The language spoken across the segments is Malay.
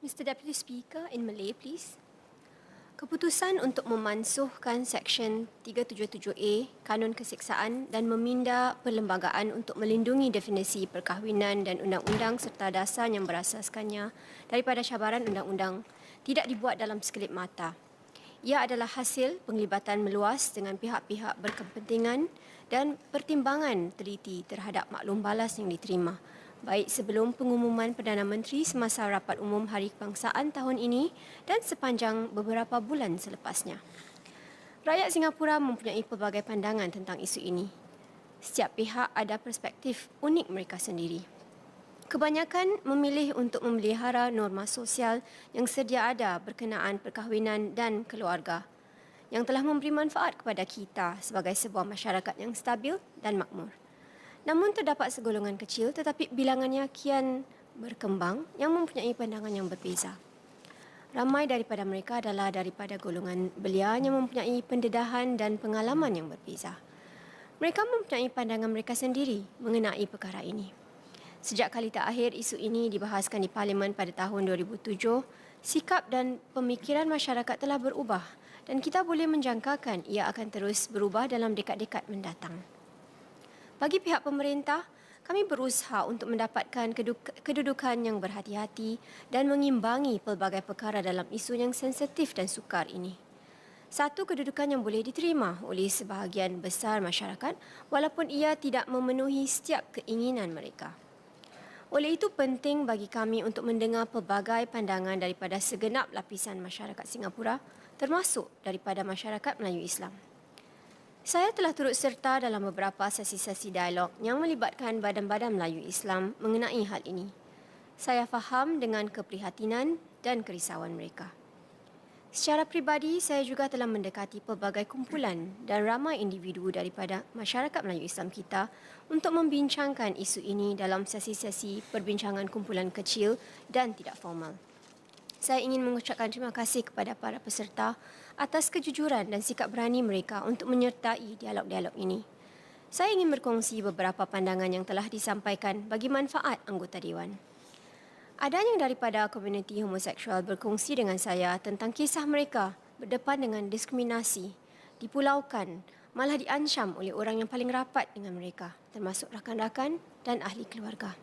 Mr. Deputy Speaker, in Malay, please. Keputusan untuk memansuhkan Seksyen 377A Kanun Keseksaan dan meminda perlembagaan untuk melindungi definisi perkahwinan dan undang-undang serta dasar yang berasaskannya daripada cabaran undang-undang tidak dibuat dalam sekelip mata. Ia adalah hasil penglibatan meluas dengan pihak-pihak berkepentingan dan pertimbangan teliti terhadap maklum balas yang diterima, baik sebelum pengumuman Perdana Menteri semasa Rapat Umum Hari Kebangsaan tahun ini dan sepanjang beberapa bulan selepasnya. Rakyat Singapura mempunyai pelbagai pandangan tentang isu ini. Setiap pihak ada perspektif unik mereka sendiri. Kebanyakan memilih untuk memelihara norma sosial yang sedia ada berkenaan perkahwinan dan keluarga, yang telah memberi manfaat kepada kita sebagai sebuah masyarakat yang stabil dan makmur. Namun terdapat segolongan kecil tetapi bilangannya kian berkembang yang mempunyai pandangan yang berbeza. Ramai daripada mereka adalah daripada golongan belia yang mempunyai pendedahan dan pengalaman yang berbeza. Mereka mempunyai pandangan mereka sendiri mengenai perkara ini. Sejak kali terakhir isu ini dibahaskan di Parlimen pada tahun 2007, sikap dan pemikiran masyarakat telah berubah dan kita boleh menjangkakan ia akan terus berubah dalam dekad-dekad mendatang. Bagi pihak pemerintah, kami berusaha untuk mendapatkan kedudukan yang berhati-hati dan mengimbangi pelbagai perkara dalam isu yang sensitif dan sukar ini. Satu kedudukan yang boleh diterima oleh sebahagian besar masyarakat walaupun ia tidak memenuhi setiap keinginan mereka. Oleh itu penting bagi kami untuk mendengar pelbagai pandangan daripada segenap lapisan masyarakat Singapura, termasuk daripada masyarakat Melayu Islam. Saya telah turut serta dalam beberapa sesi-sesi dialog yang melibatkan badan-badan Melayu Islam mengenai hal ini. Saya faham dengan keprihatinan dan kerisauan mereka. Secara peribadi, saya juga telah mendekati pelbagai kumpulan dan ramai individu daripada masyarakat Melayu Islam kita untuk membincangkan isu ini dalam sesi-sesi perbincangan kumpulan kecil dan tidak formal. Saya ingin mengucapkan terima kasih kepada para peserta atas kejujuran dan sikap berani mereka untuk menyertai dialog-dialog ini. Saya ingin berkongsi beberapa pandangan yang telah disampaikan bagi manfaat anggota Dewan. Ada yang daripada komuniti homoseksual berkongsi dengan saya tentang kisah mereka berdepan dengan diskriminasi, dipulaukan, malah diancam oleh orang yang paling rapat dengan mereka, termasuk rakan-rakan dan ahli keluarga.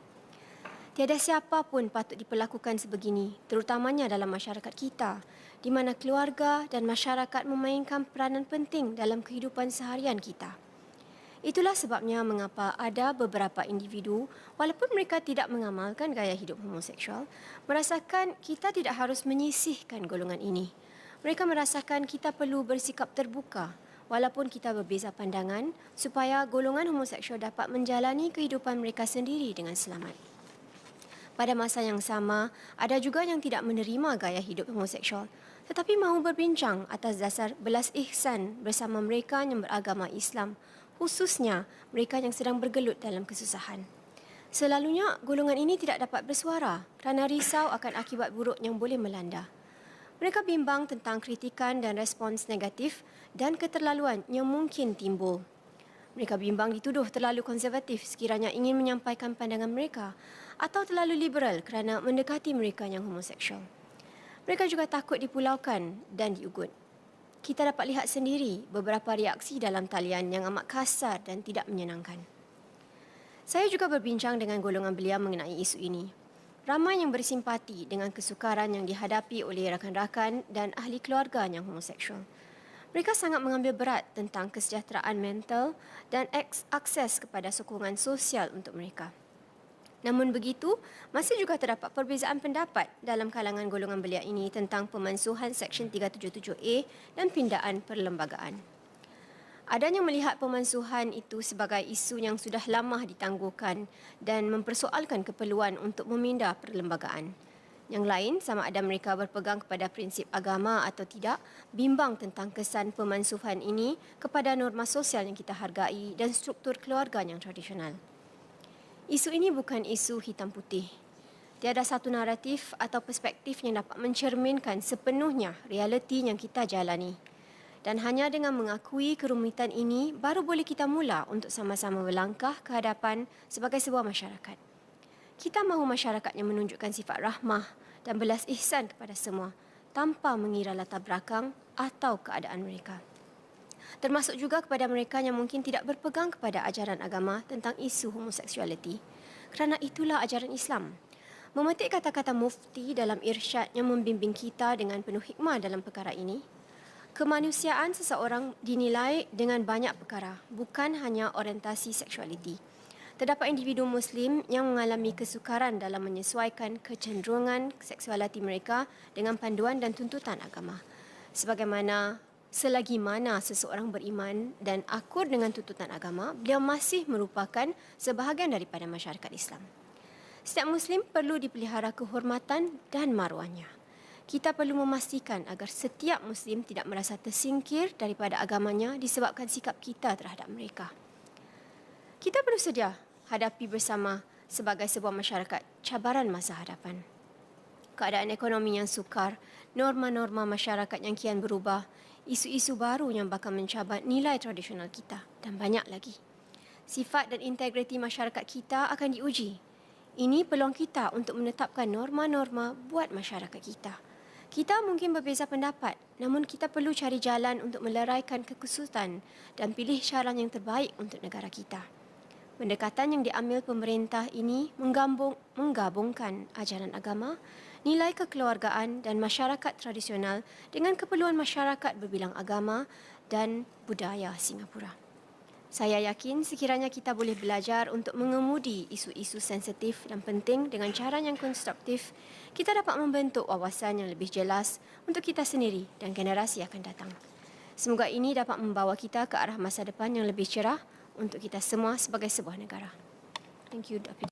Tiada siapa pun patut diperlakukan sebegini, terutamanya dalam masyarakat kita, di mana keluarga dan masyarakat memainkan peranan penting dalam kehidupan seharian kita. Itulah sebabnya mengapa ada beberapa individu, walaupun mereka tidak mengamalkan gaya hidup homoseksual, merasakan kita tidak harus menyisihkan golongan ini. Mereka merasakan kita perlu bersikap terbuka, walaupun kita berbeza pandangan, supaya golongan homoseksual dapat menjalani kehidupan mereka sendiri dengan selamat. Pada masa yang sama, ada juga yang tidak menerima gaya hidup homoseksual, tetapi mahu berbincang atas dasar belas ihsan bersama mereka yang beragama Islam, khususnya mereka yang sedang bergelut dalam kesusahan. Selalunya, golongan ini tidak dapat bersuara kerana risau akan akibat buruk yang boleh melanda. Mereka bimbang tentang kritikan dan respons negatif dan keterlaluan yang mungkin timbul. Mereka bimbang dituduh terlalu konservatif sekiranya ingin menyampaikan pandangan mereka atau terlalu liberal kerana mendekati mereka yang homoseksual. Mereka juga takut dipulaukan dan diugut. Kita dapat lihat sendiri beberapa reaksi dalam talian yang amat kasar dan tidak menyenangkan. Saya juga berbincang dengan golongan belia mengenai isu ini. Ramai yang bersimpati dengan kesukaran yang dihadapi oleh rakan-rakan dan ahli keluarga yang homoseksual. Mereka sangat mengambil berat tentang kesejahteraan mental dan akses kepada sokongan sosial untuk mereka. Namun begitu, masih juga terdapat perbezaan pendapat dalam kalangan golongan belia ini tentang pemansuhan Seksyen 377A dan pindaan perlembagaan. Ada yang melihat pemansuhan itu sebagai isu yang sudah lama ditangguhkan dan mempersoalkan keperluan untuk memindah perlembagaan. Yang lain, sama ada mereka berpegang kepada prinsip agama atau tidak, bimbang tentang kesan pemansuhan ini kepada norma sosial yang kita hargai dan struktur keluarga yang tradisional. Isu ini bukan isu hitam putih. Tiada satu naratif atau perspektif yang dapat mencerminkan sepenuhnya realiti yang kita jalani. Dan hanya dengan mengakui kerumitan ini, baru boleh kita mula untuk sama-sama melangkah ke hadapan sebagai sebuah masyarakat. Kita mahu masyarakat yang menunjukkan sifat rahmah dan belas ihsan kepada semua tanpa mengira latar belakang atau keadaan mereka. Termasuk juga kepada mereka yang mungkin tidak berpegang kepada ajaran agama tentang isu homoseksualiti. Kerana itulah ajaran Islam. Memetik kata-kata mufti dalam irsyad yang membimbing kita dengan penuh hikmah dalam perkara ini, kemanusiaan seseorang dinilai dengan banyak perkara, bukan hanya orientasi seksualiti. Terdapat individu Muslim yang mengalami kesukaran dalam menyesuaikan kecenderungan seksualiti mereka dengan panduan dan tuntutan agama. Selagi mana seseorang beriman dan akur dengan tuntutan agama, beliau masih merupakan sebahagian daripada masyarakat Islam. Setiap Muslim perlu dipelihara kehormatan dan maruahnya. Kita perlu memastikan agar setiap Muslim tidak merasa tersingkir daripada agamanya disebabkan sikap kita terhadap mereka. Kita perlu sedia hadapi bersama sebagai sebuah masyarakat cabaran masa hadapan. Keadaan ekonomi yang sukar, norma-norma masyarakat yang kian berubah, isu-isu baru yang bakal mencabar nilai tradisional kita dan banyak lagi. Sifat dan integriti masyarakat kita akan diuji. Ini peluang kita untuk menetapkan norma-norma buat masyarakat kita. Kita mungkin berbeza pendapat, namun kita perlu cari jalan untuk meleraikan kekusutan dan pilih cara yang terbaik untuk negara kita. Pendekatan yang diambil pemerintah ini menggabungkan ajaran agama, nilai kekeluargaan dan masyarakat tradisional dengan keperluan masyarakat berbilang agama dan budaya Singapura. Saya yakin sekiranya kita boleh belajar untuk mengemudi isu-isu sensitif dan penting dengan cara yang konstruktif, kita dapat membentuk wawasan yang lebih jelas untuk kita sendiri dan generasi akan datang. Semoga ini dapat membawa kita ke arah masa depan yang lebih cerah untuk kita semua sebagai sebuah negara. Thank you, Dr.